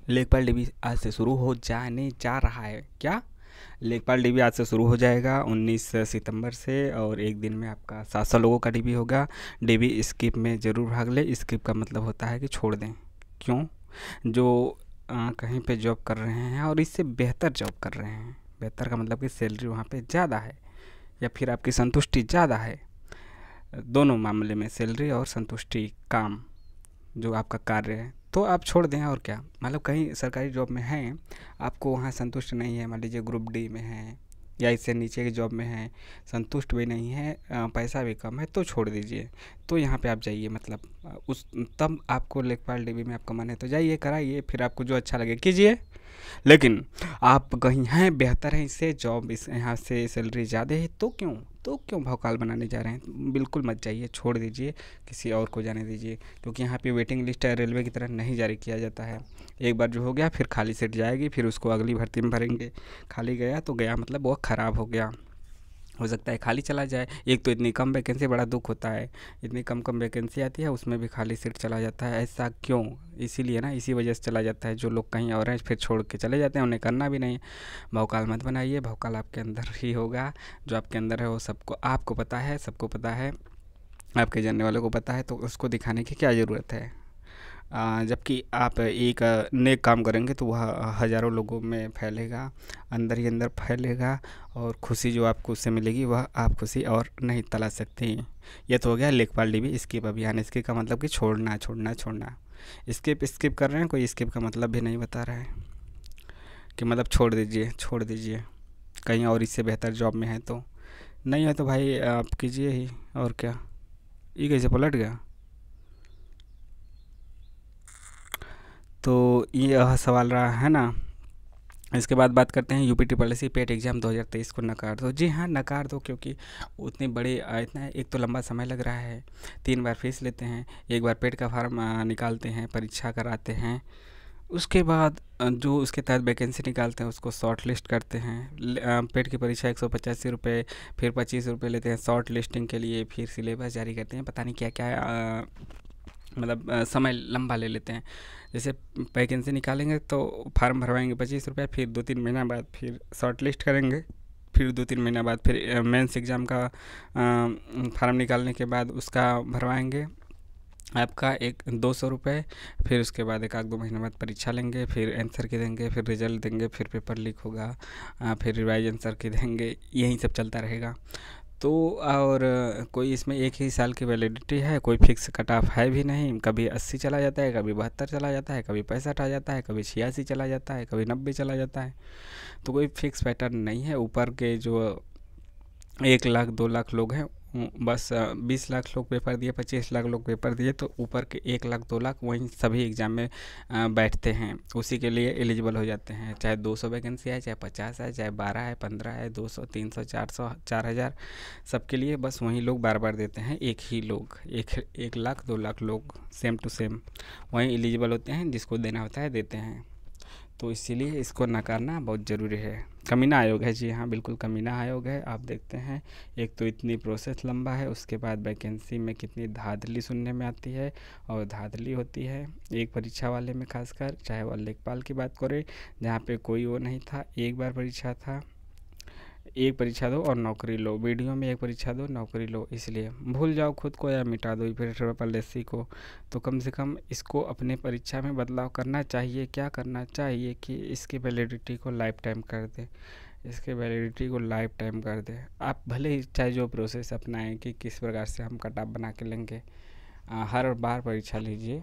लेखपाल डीबी आज से शुरू हो जाने जा रहा है। क्या? लेखपाल डीबी आज से शुरू हो जाएगा 19 सितंबर से, और एक दिन में आपका 700 लोगों का डीबी होगा। डीबी स्किप में ज़रूर भाग ले। स्किप का मतलब होता है कि छोड़ दें। क्यों? जो कहीं पे जॉब कर रहे हैं और इससे बेहतर जॉब कर रहे हैं, बेहतर का मतलब कि सैलरी वहाँ पे ज़्यादा है या फिर आपकी संतुष्टि ज़्यादा है, दोनों मामले में सैलरी और संतुष्टि, काम जो आपका कार्य है, तो आप छोड़ दें। और क्या, मतलब कहीं सरकारी जॉब में हैं, आपको वहाँ संतुष्ट नहीं है, मान लीजिए ग्रुप डी में है या इससे नीचे की जॉब में है, संतुष्ट भी नहीं है, पैसा भी कम है, तो छोड़ दीजिए। तो यहाँ पे आप जाइए, मतलब उस तब आपको लेखपाल डीबी में आपका मन है तो जाइए, कराइए, फिर आपको जो अच्छा लगे कीजिए। लेकिन आप कहीं हैं बेहतर है, इससे जॉब इस यहाँ से सैलरी ज़्यादा है, तो क्यों भौकाल बनाने जा रहे हैं? बिल्कुल मत जाइए, छोड़ दीजिए, किसी और को जाने दीजिए। क्योंकि यहाँ पे वेटिंग लिस्ट है, रेलवे की तरह नहीं जारी किया जाता है। एक बार जो हो गया फिर खाली सीट जाएगी, फिर उसको अगली भर्ती में भरेंगे। खाली गया तो गया, मतलब वो ख़राब हो गया, हो सकता है खाली चला जाए। एक तो इतनी कम वैकेंसी, बड़ा दुख होता है, इतनी कम कम वैकेंसी आती है, उसमें भी खाली सीट चला जाता है। ऐसा क्यों? इसीलिए ना, इसी वजह से चला जाता है। जो लोग कहीं और हैं फिर छोड़ के चले जाते हैं, उन्हें करना भी नहीं। भौकाल मत बनाइए, भौकाल आपके अंदर ही होगा। जो आपके अंदर है वो सबको, आपको पता है, सबको पता है, आपके जानने वालों को पता है, तो उसको दिखाने की क्या ज़रूरत है? जबकि आप एक नेक काम करेंगे तो वह हज़ारों लोगों में फैलेगा, अंदर ही अंदर फैलेगा, और खुशी जो आपको उससे मिलेगी वह आप खुशी और नहीं तलाश सकते। ये तो हो गया लेखपाल डीबी स्किप अभियान। स्किप का मतलब कि छोड़ना छोड़ना छोड़ना। स्किप स्किप कर रहे हैं, कोई स्किप का मतलब भी नहीं बता रहा है कि मतलब छोड़ दीजिए, छोड़ दीजिए, कहीं और इससे बेहतर जॉब में है तो। नहीं है तो भाई आप कीजिए ही, और क्या। ये कैसे पलट गया? तो यह सवाल रहा है ना। इसके बाद बात करते हैं यूपी ट्रिपल एस सी पेट एग्ज़ाम 2023 को नकार दो। जी हाँ, नकार दो, क्योंकि उतनी बड़ी इतना एक तो लंबा समय लग रहा है, 3 बार फीस लेते हैं, एक बार पेट का फार्म निकालते हैं, परीक्षा कराते हैं, उसके बाद जो उसके तहत वैकेंसी निकालते हैं उसको शॉर्ट लिस्ट करते हैं। पेट की परीक्षा 185 रुपये, फिर 25 रुपये लेते हैं शॉर्ट लिस्टिंग के लिए, फिर सिलेबस जारी करते हैं, पता नहीं क्या क्या मतलब समय लंबा ले लेते हैं। जैसे वैकेंसी निकालेंगे तो फार्म भरवाएंगे 25 रुपये, फिर 2-3 महीना बाद फिर शॉर्ट लिस्ट करेंगे, फिर 2-3 महीना बाद फिर मेंस एग्ज़ाम का फार्म निकालने के बाद उसका भरवाएंगे आपका 200 रुपये। फिर उसके बाद 1-2 महीने बाद परीक्षा लेंगे, फिर आंसर की देंगे, फिर रिजल्ट देंगे, फिर पेपर लीक होगा, फिर रिवाइज आंसर की देंगे, यही सब चलता रहेगा। तो और कोई इसमें एक ही साल की वैलिडिटी है, कोई फिक्स कट ऑफ है भी नहीं। कभी 80 चला जाता है, कभी 72 चला जाता है, कभी 65 आ जाता है, कभी 86 चला जाता है, कभी 90 चला जाता है। तो कोई फिक्स पैटर्न नहीं है। ऊपर के जो 1 लाख 2 लाख लोग हैं, बस 20 लाख लोग पेपर दिए, 25 लाख लोग पेपर दिए, तो ऊपर के 1 लाख 2 लाख वहीं सभी एग्ज़ाम में बैठते हैं, उसी के लिए एलिजिबल हो जाते हैं। चाहे 200 वैकेंसी है, चाहे 50 है, चाहे 12 है, 15 है, 200, 300, 400, 4000, सबके लिए बस वहीं लोग बार बार देते हैं। एक ही लोग, 1 लाख 2 लाख लोग सेम टू सेम वहीं एलिजिबल होते हैं, जिसको देना होता है देते हैं। तो इसीलिए इसको नकारना बहुत ज़रूरी है। कमीना आयोग है, जी हाँ, बिल्कुल कमीना आयोग है। आप देखते हैं, एक तो इतनी प्रोसेस लंबा है, उसके बाद वैकेंसी में कितनी धांधली सुनने में आती है, और धांधली होती है एक परीक्षा वाले में खासकर, चाहे वह लेखपाल की बात करें, जहाँ पे कोई वो नहीं था, एक बार परीक्षा था, एक परीक्षा दो और नौकरी लो, वीडियो में एक परीक्षा दो नौकरी लो। इसलिए भूल जाओ खुद को या मिटा दो फिर ट्रिपल एस सी को। तो कम से कम इसको अपने परीक्षा में बदलाव करना चाहिए। क्या करना चाहिए कि इसकी वैलिडिटी को लाइफ टाइम कर दे, इसके वैलिडिटी को लाइफ टाइम कर दे। आप भले ही चाहे जो प्रोसेस अपनाएं कि किस प्रकार से हम कट ऑफ बना के लेंगे, हर बार परीक्षा लीजिए,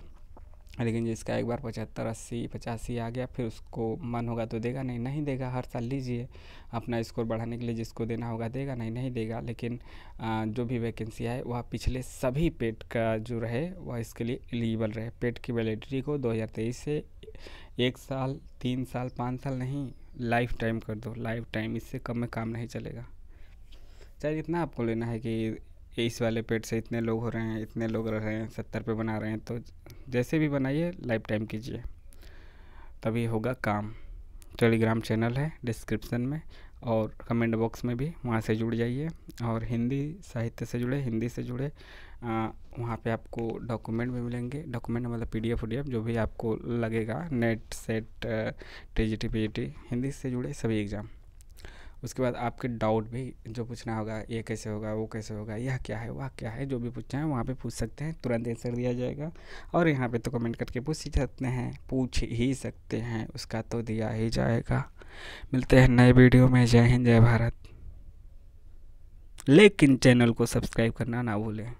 लेकिन जिसका एक बार 75, 80, 85 आ गया, फिर उसको मन होगा तो देगा, नहीं नहीं देगा। हर साल लीजिए, अपना स्कोर बढ़ाने के लिए जिसको देना होगा देगा, नहीं नहीं देगा। लेकिन जो भी वैकेंसी आए वह पिछले सभी पेट का जो रहे वह इसके लिए एलिजिबल रहे। पेट की वैलिडिटी को 2023 से 1 साल, 3 साल, 5 साल नहीं, लाइफ टाइम कर दो, लाइफ टाइम। इससे कम में काम नहीं चलेगा। चाहे जितना आपको लेना है कि इस वाले पेट से इतने लोग हो रहे हैं, इतने लोग रह रहे हैं, 70 पे बना रहे हैं, तो जैसे भी बनाइए लाइफ टाइम कीजिए, तभी होगा काम। टेलीग्राम चैनल है डिस्क्रिप्शन में, और कमेंट बॉक्स में भी वहाँ से जुड़ जाइए। और हिंदी साहित्य से जुड़े, हिंदी से जुड़े वहाँ पे आपको डॉक्यूमेंट भी मिलेंगे। डॉक्यूमेंट मतलब पीडीएफ जो भी आपको लगेगा, net set TGT PGT Hindi से जुड़े सभी एग्ज़ाम। उसके बाद आपके डाउट भी जो पूछना होगा, ये कैसे होगा, वो कैसे होगा, यह क्या है, वह क्या है, जो भी पूछना है वहाँ पे पूछ सकते हैं, तुरंत आंसर दिया जाएगा। और यहाँ पे तो कमेंट करके पूछ ही सकते हैं, पूछ ही सकते हैं, उसका तो दिया ही जाएगा। मिलते हैं नए वीडियो में। जय हिंद, जय भारत। लेकिन चैनल को सब्सक्राइब करना ना भूलें।